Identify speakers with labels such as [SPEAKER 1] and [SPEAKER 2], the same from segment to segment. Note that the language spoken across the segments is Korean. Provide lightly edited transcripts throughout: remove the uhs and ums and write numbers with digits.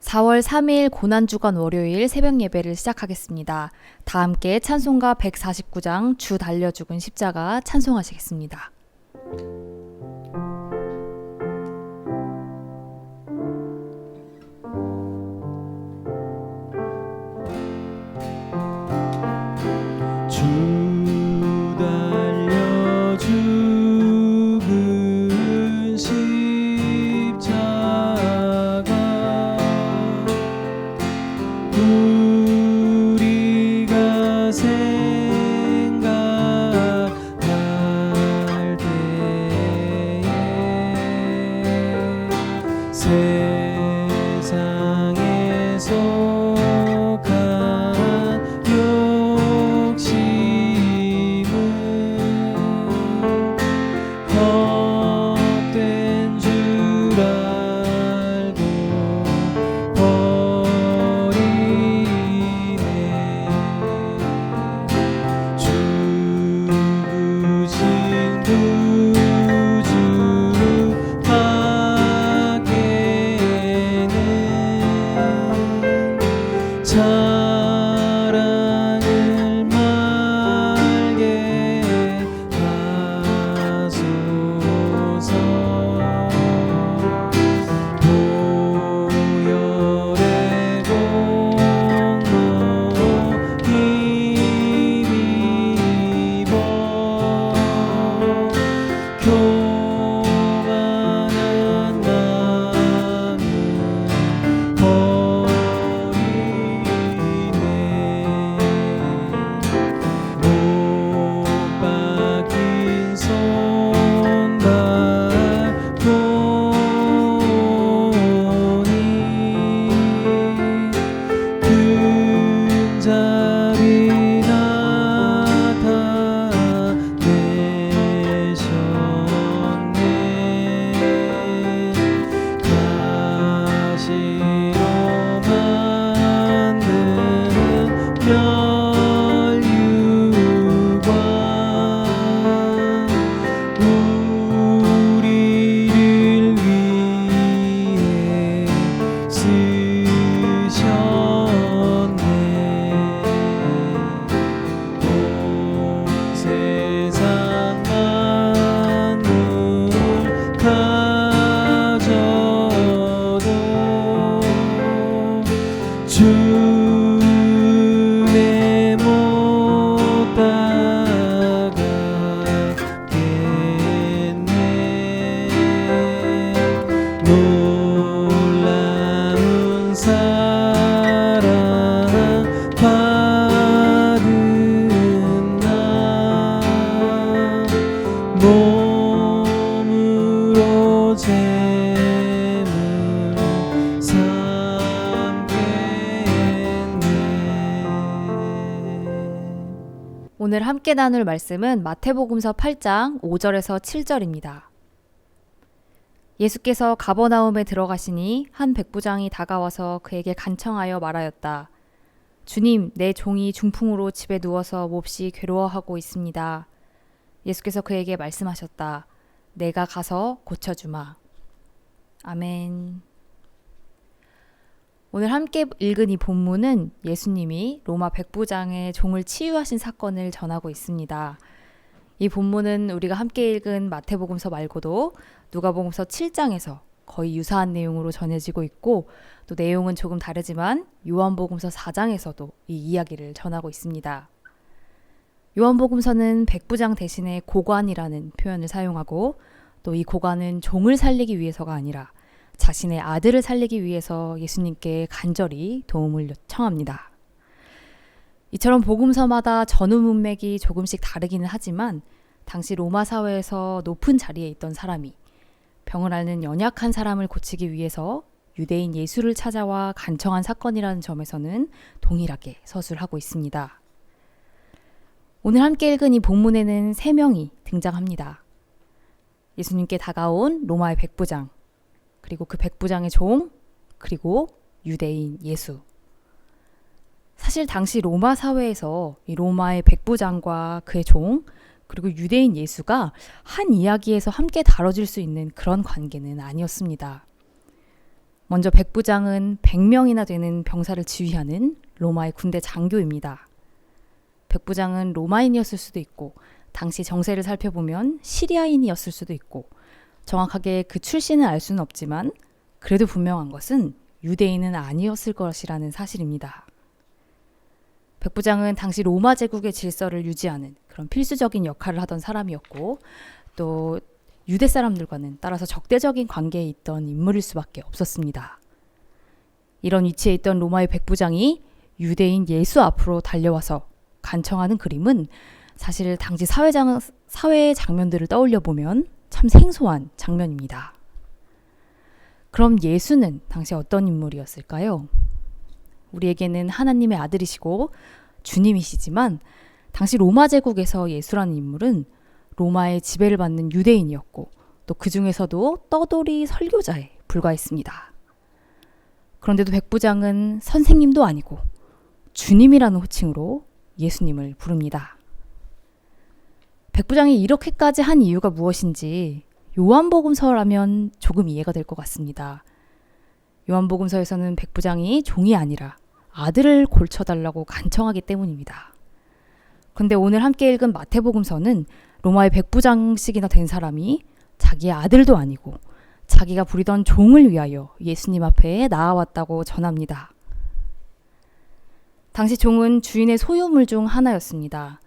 [SPEAKER 1] 4월 3일 고난주간 월요일 새벽 예배를 시작하겠습니다. 다 함께 찬송가 149장 주 달려 죽은 십자가 찬송하시겠습니다. 오늘 함께 나눌 말씀은 마태복음서 8장 5절에서 7절입니다. 예수께서 가버나움에 들어가시니 한 백부장이 다가와서 그에게 간청하여 말하였다. 주님, 내 종이 중풍으로 집에 누워서 몹시 괴로워하고 있습니다. 예수께서 그에게 말씀하셨다. 내가 가서 고쳐주마. 아멘. 오늘 함께 읽은 이 본문은 예수님이 로마 백부장의 종을 치유하신 사건을 전하고 있습니다. 이 본문은 우리가 함께 읽은 마태복음서 말고도 누가복음서 7장에서 거의 유사한 내용으로 전해지고 있고, 또 내용은 조금 다르지만 요한복음서 4장에서도 이 이야기를 전하고 있습니다. 요한복음서는 백부장 대신에 고관이라는 표현을 사용하고, 또 이 고관은 종을 살리기 위해서가 아니라 자신의 아들을 살리기 위해서 예수님께 간절히 도움을 요청합니다. 이처럼 복음서마다 전후 문맥이 조금씩 다르기는 하지만 당시 로마 사회에서 높은 자리에 있던 사람이 병을 앓는 연약한 사람을 고치기 위해서 유대인 예수를 찾아와 간청한 사건이라는 점에서는 동일하게 서술하고 있습니다. 오늘 함께 읽은 이 본문에는 3명이 등장합니다. 예수님께 다가온 로마의 백부장, 그리고 그 백부장의 종, 그리고 유대인 예수. 사실 당시 로마 사회에서 이 로마의 백부장과 그의 종, 그리고 유대인 예수가 한 이야기에서 함께 다뤄질 수 있는 그런 관계는 아니었습니다. 먼저 백부장은 100명이나 되는 병사를 지휘하는 로마의 군대 장교입니다. 백부장은 로마인이었을 수도 있고 당시 정세를 살펴보면 시리아인이었을 수도 있고 정확하게 그 출신을 알 수는 없지만 그래도 분명한 것은 유대인은 아니었을 것이라는 사실입니다. 백부장은 당시 로마 제국의 질서를 유지하는 그런 필수적인 역할을 하던 사람이었고 또 유대 사람들과는 따라서 적대적인 관계에 있던 인물일 수밖에 없었습니다. 이런 위치에 있던 로마의 백부장이 유대인 예수 앞으로 달려와서 간청하는 그림은 사실 당시 사회의 장면들을 떠올려 보면 참 생소한 장면입니다. 그럼 예수는 당시 어떤 인물이었을까요? 우리에게는 하나님의 아들이시고 주님이시지만 당시 로마 제국에서 예수라는 인물은 로마의 지배를 받는 유대인이었고 또 그 중에서도 떠돌이 설교자에 불과했습니다. 그런데도 백부장은 선생님도 아니고 주님이라는 호칭으로 예수님을 부릅니다. 백부장이 이렇게까지 한 이유가 무엇인지 요한복음서라면 조금 이해가 될 것 같습니다. 요한복음서에서는 백부장이 종이 아니라 아들을 골쳐달라고 간청하기 때문입니다. 그런데 오늘 함께 읽은 마태복음서는 로마의 백부장씩이나 된 사람이 자기의 아들도 아니고 자기가 부리던 종을 위하여 예수님 앞에 나아왔다고 전합니다. 당시 종은 주인의 소유물 중 하나였습니다.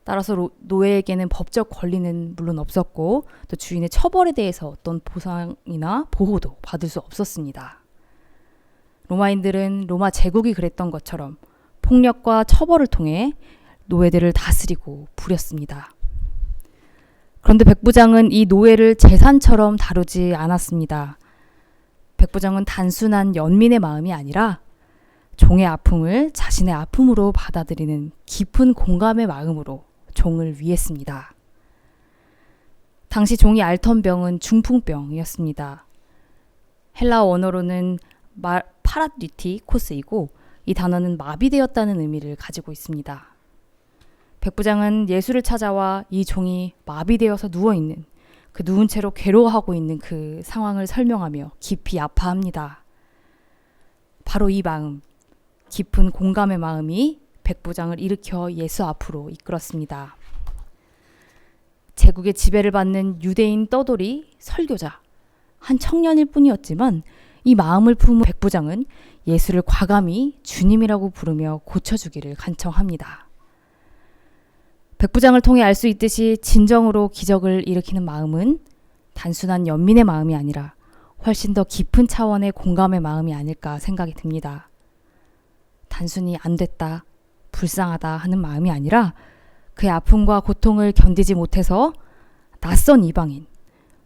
[SPEAKER 1] 따라서 노예에게는 법적 권리는 물론 없었고 또 주인의 처벌에 대해서 어떤 보상이나 보호도 받을 수 없었습니다. 로마인들은 로마 제국이 그랬던 것처럼 폭력과 처벌을 통해 노예들을 다스리고 부렸습니다. 그런데 백부장은 이 노예를 재산처럼 다루지 않았습니다. 백부장은 단순한 연민의 마음이 아니라 종의 아픔을 자신의 아픔으로 받아들이는 깊은 공감의 마음으로 종을 위했습니다. 당시 종이 앓던 병은 중풍병이었습니다. 헬라어 원어로는 파라리티코스이고 이 단어는 마비되었다는 의미를 가지고 있습니다. 백부장은 예수를 찾아와 이 종이 마비되어서 누워있는 그 누운 채로 괴로워하고 있는 그 상황을 설명하며 깊이 아파합니다. 바로 이 마음, 깊은 공감의 마음이 백부장을 일으켜 예수 앞으로 이끌었습니다. 제국의 지배를 받는 유대인 떠돌이 설교자, 한 청년일 뿐이었지만 이 마음을 품은 백부장은 예수를 과감히 주님이라고 부르며 고쳐주기를 간청합니다. 백부장을 통해 알 수 있듯이 진정으로 기적을 일으키는 마음은 단순한 연민의 마음이 아니라 훨씬 더 깊은 차원의 공감의 마음이 아닐까 생각이 듭니다. 단순히 안 됐다, 불쌍하다 하는 마음이 아니라 그의 아픔과 고통을 견디지 못해서 낯선 이방인,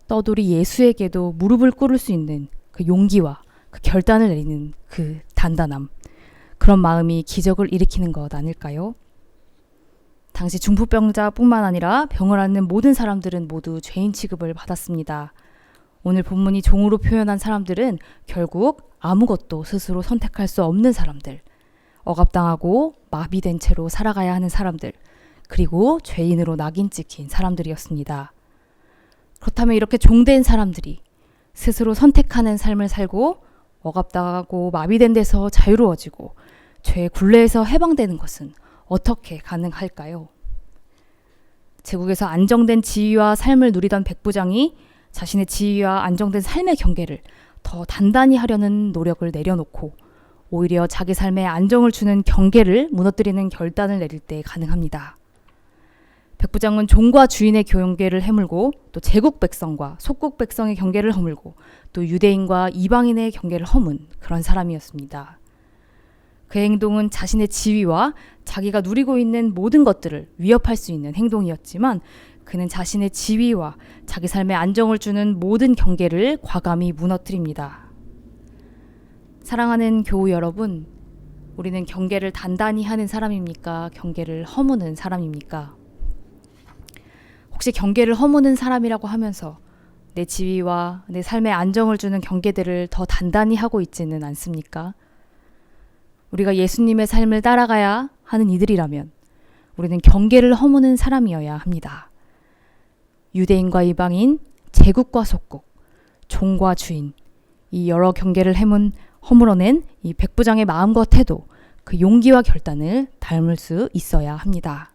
[SPEAKER 1] 떠돌이 예수에게도 무릎을 꿇을 수 있는 그 용기와 그 결단을 내리는 그 단단함, 그런 마음이 기적을 일으키는 것 아닐까요? 당시 중풍병자뿐만 아니라 병을 앓는 모든 사람들은 모두 죄인 취급을 받았습니다. 오늘 본문이 종으로 표현한 사람들은 결국 아무것도 스스로 선택할 수 없는 사람들, 억압당하고 마비된 채로 살아가야 하는 사람들, 그리고 죄인으로 낙인 찍힌 사람들이었습니다. 그렇다면 이렇게 종된 사람들이 스스로 선택하는 삶을 살고 억압당하고 마비된 데서 자유로워지고 죄의 굴레에서 해방되는 것은 어떻게 가능할까요? 제국에서 안정된 지위와 삶을 누리던 백부장이 자신의 지위와 안정된 삶의 경계를 더 단단히 하려는 노력을 내려놓고 오히려 자기 삶에 안정을 주는 경계를 무너뜨리는 결단을 내릴 때 가능합니다. 백부장은 종과 주인의 경계를 허물고 또 제국 백성과 속국 백성의 경계를 허물고 또 유대인과 이방인의 경계를 허문 그런 사람이었습니다. 그의 행동은 자신의 지위와 자기가 누리고 있는 모든 것들을 위협할 수 있는 행동이었지만 그는 자신의 지위와 자기 삶에 안정을 주는 모든 경계를 과감히 무너뜨립니다. 사랑하는 교우 여러분, 우리는 경계를 단단히 하는 사람입니까? 경계를 허무는 사람입니까? 혹시 경계를 허무는 사람이라고 하면서 내 지위와 내 삶에 안정을 주는 경계들을 더 단단히 하고 있지는 않습니까? 우리가 예수님의 삶을 따라가야 하는 이들이라면 우리는 경계를 허무는 사람이어야 합니다. 유대인과 이방인, 제국과 속국, 종과 주인, 이 여러 경계를 허물어낸 이 백부장의 마음과 태도, 그 용기와 결단을 닮을 수 있어야 합니다.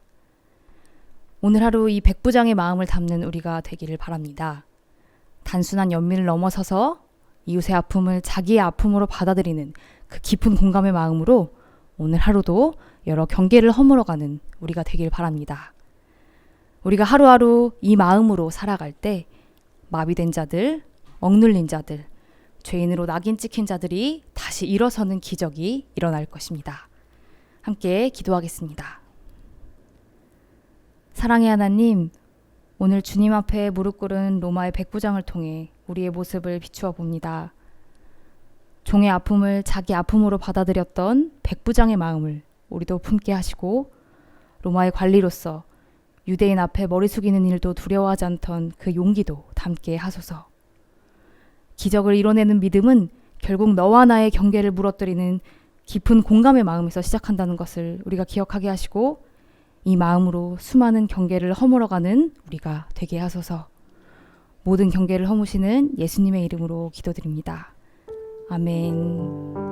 [SPEAKER 1] 오늘 하루 이 백부장의 마음을 담는 우리가 되기를 바랍니다. 단순한 연민을 넘어서서 이웃의 아픔을 자기의 아픔으로 받아들이는 그 깊은 공감의 마음으로 오늘 하루도 여러 경계를 허물어가는 우리가 되길 바랍니다. 우리가 하루하루 이 마음으로 살아갈 때 마비된 자들, 억눌린 자들, 죄인으로 낙인 찍힌 자들이 다시 일어서는 기적이 일어날 것입니다. 함께 기도하겠습니다. 사랑의 하나님, 오늘 주님 앞에 무릎 꿇은 로마의 백부장을 통해 우리의 모습을 비추어 봅니다. 종의 아픔을 자기 아픔으로 받아들였던 백부장의 마음을 우리도 품게 하시고 로마의 관리로서 유대인 앞에 머리 숙이는 일도 두려워하지 않던 그 용기도 담게 하소서. 기적을 이뤄내는 믿음은 결국 너와 나의 경계를 무너뜨리는 깊은 공감의 마음에서 시작한다는 것을 우리가 기억하게 하시고 이 마음으로 수많은 경계를 허물어가는 우리가 되게 하소서. 모든 경계를 허무시는 예수님의 이름으로 기도드립니다. 아멘.